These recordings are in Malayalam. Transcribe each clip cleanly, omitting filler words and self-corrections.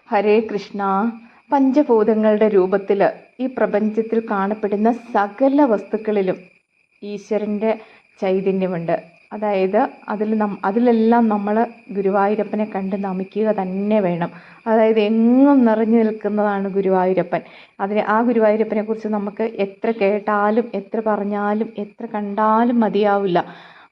ഹരേ കൃഷ്ണ. പഞ്ചഭൂതങ്ങളുടെ രൂപത്തിൽ ഈ പ്രപഞ്ചത്തിൽ കാണപ്പെടുന്ന സകല വസ്തുക്കളിലും ഈശ്വരൻ്റെ ചൈതന്യമുണ്ട്. അതായത് അതിലെല്ലാം നമ്മൾ ഗുരുവായൂരപ്പനെ കണ്ട് നമിക്കുക തന്നെ വേണം. അതായത് എങ്ങും നിറഞ്ഞു നിൽക്കുന്നതാണ് ഗുരുവായൂരപ്പൻ. ആ ഗുരുവായൂരപ്പനെ കുറിച്ച് നമുക്ക് എത്ര കേട്ടാലും എത്ര പറഞ്ഞാലും എത്ര കണ്ടാലും മതിയാവില്ല.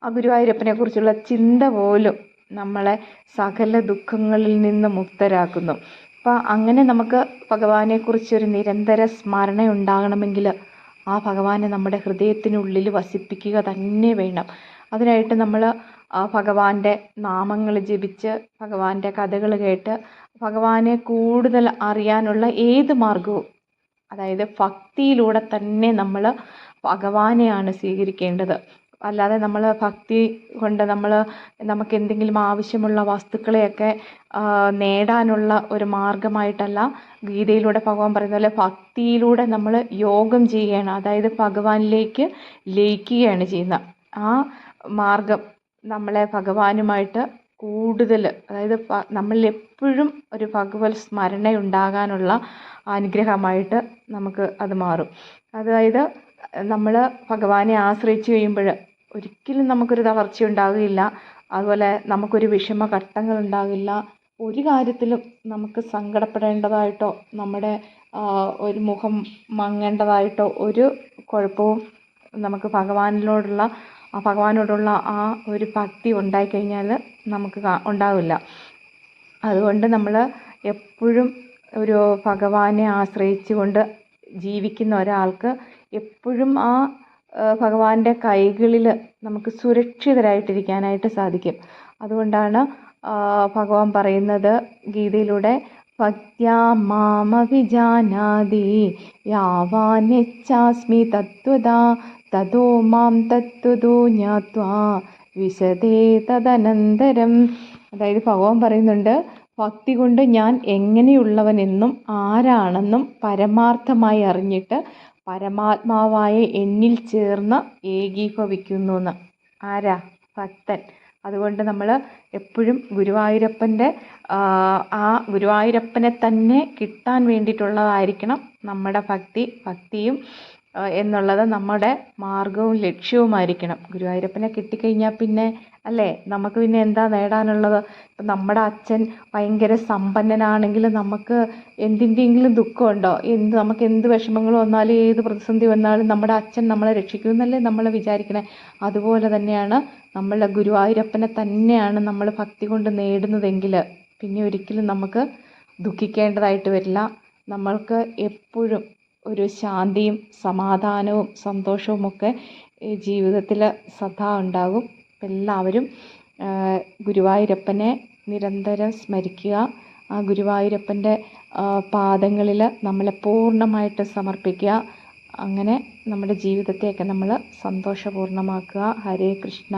ആ ഗുരുവായൂരപ്പനെ കുറിച്ചുള്ള ചിന്ത പോലും നമ്മളെ സകല ദുഃഖങ്ങളിൽ നിന്ന് മുക്തരാക്കുന്നു. അപ്പോൾ അങ്ങനെ നമുക്ക് ഭഗവാനെക്കുറിച്ചൊരു നിരന്തര സ്മരണ ഉണ്ടാകണമെങ്കിൽ ആ ഭഗവാനെ നമ്മുടെ ഹൃദയത്തിനുള്ളിൽ വസിപ്പിക്കുക തന്നെ വേണം. അതിനായിട്ട് നമ്മൾ ഭഗവാന്റെ നാമങ്ങൾ ജപിച്ച് ഭഗവാന്റെ കഥകൾ കേട്ട് ഭഗവാനെ കൂടുതൽ അറിയാനുള്ള ഏത് മാർഗവും, അതായത് ഭക്തിയിലൂടെ തന്നെ നമ്മൾ ഭഗവാനെയാണ് സ്വീകരിക്കേണ്ടത്. അല്ലാതെ നമ്മൾ ഭക്തി കൊണ്ട് നമുക്ക് എന്തെങ്കിലും ആവശ്യമുള്ള വസ്തുക്കളെയൊക്കെ നേടാനുള്ള ഒരു മാർഗമായിട്ടല്ല ഗീതയിലൂടെ ഭഗവാൻ പറയുന്ന പോലെ ഭക്തിയിലൂടെ നമ്മൾ യോഗം ചെയ്യുകയാണ്. അതായത് ഭഗവാനിലേക്ക് ലയിക്കുകയാണ് ചെയ്യുന്നത്. ആ മാർഗം നമ്മളെ ഭഗവാനുമായിട്ട് കൂടുതൽ, അതായത് നമ്മളിൽ എപ്പോഴും ഒരു ഭഗവത് സ്മരണ ഉണ്ടാകാനുള്ള അനുഗ്രഹമായിട്ട് നമുക്ക് അത് മാറും. അതായത് നമ്മൾ ഭഗവാനെ ആശ്രയിച്ച് കഴിയുമ്പോൾ ഒരിക്കലും നമുക്കൊരു തളർച്ച ഉണ്ടാകുകയില്ല. അതുപോലെ നമുക്കൊരു വിഷമഘട്ടങ്ങൾ ഉണ്ടാകില്ല. ഒരു കാര്യത്തിലും നമുക്ക് സങ്കടപ്പെടേണ്ടതായിട്ടോ നമ്മുടെ ഒരു മുഖം മങ്ങേണ്ടതായിട്ടോ ഒരു കുഴപ്പവും നമുക്ക് ഭഗവാനോടുള്ള ആ ഒരു ഭക്തി ഉണ്ടായിക്കഴിഞ്ഞാൽ നമുക്ക് ഉണ്ടാവില്ല. അതുകൊണ്ട് നമ്മൾ എപ്പോഴും ഒരു ഭഗവാനെ ആശ്രയിച്ചുകൊണ്ട് ജീവിക്കുന്ന ഒരാൾക്ക് എപ്പോഴും ആ ഭഗവാന്റെ കൈകളിൽ നമുക്ക് സുരക്ഷിതരായിട്ടിരിക്കാനായിട്ട് സാധിക്കും. അതുകൊണ്ടാണ് ഭഗവാൻ പറയുന്നത് ഗീതയിലൂടെ, ഭക്ത്യാ മാമഭിജാനാതി യാവാനിച്ഛാസ്മി തത്വദാ തതോ മാം തത്വദോ ജ്ഞാത്വാ വിശദേ തദനന്തരം. അതായത് ഭഗവാൻ പറയുന്നുണ്ട്, ഭക്തി കൊണ്ട് ഞാൻ എങ്ങനെയുള്ളവനെന്നും ആരാണെന്നും പരമാർത്ഥമായി അറിഞ്ഞിട്ട് പരമാത്മാവായ എന്നിൽ ചേർന്ന് ഏകീഭവിക്കുന്നു എന്ന്. ആരാ? ഭക്തൻ. അതുകൊണ്ട് നമ്മൾ എപ്പോഴും ആ ഗുരുവായൂരപ്പനെ തന്നെ കിട്ടാൻ വേണ്ടിയിട്ടുള്ളതായിരിക്കണം നമ്മുടെ ഭക്തിയും എന്നുള്ളത് നമ്മുടെ മാർഗവും ലക്ഷ്യവുമായിരിക്കണം. ഗുരുവായൂരപ്പനെ കിട്ടിക്കഴിഞ്ഞാൽ പിന്നെ അല്ലേ നമുക്ക് പിന്നെ എന്താ നേടാനുള്ളത്? ഇപ്പം നമ്മുടെ അച്ഛൻ ഭയങ്കര സമ്പന്നനാണെങ്കിൽ നമുക്ക് എന്തിൻ്റെയെങ്കിലും ദുഃഖമുണ്ടോ? നമുക്ക് എന്ത് വിഷമങ്ങൾ വന്നാലും ഏത് പ്രതിസന്ധി വന്നാലും നമ്മുടെ അച്ഛൻ നമ്മളെ രക്ഷിക്കുമെന്നല്ലേ നമ്മൾ വിചാരിക്കണേ. അതുപോലെ തന്നെയാണ് നമ്മളുടെ ഗുരുവായൂരപ്പനെ തന്നെയാണ് നമ്മൾ ഭക്തി കൊണ്ട് നേടുന്നതെങ്കിൽ പിന്നെ ഒരിക്കലും നമുക്ക് ദുഃഖിക്കേണ്ടതായിട്ട് വരില്ല. നമ്മൾക്ക് എപ്പോഴും ഒരു ശാന്തിയും സമാധാനവും സന്തോഷവുമൊക്കെ ജീവിതത്തിൽ സദാ ഉണ്ടാകും. എല്ലാവരും ഗുരുവായൂരപ്പനെ നിരന്തരം സ്മരിക്കുക. ആ ഗുരുവായൂരപ്പൻ്റെ പാദങ്ങളിൽ നമ്മളെ പൂർണ്ണമായിട്ട് സമർപ്പിക്കുക. അങ്ങനെ നമ്മുടെ ജീവിതത്തെയൊക്കെ നമ്മൾ സന്തോഷപൂർണ്ണമാക്കുക. ഹരേ കൃഷ്ണ.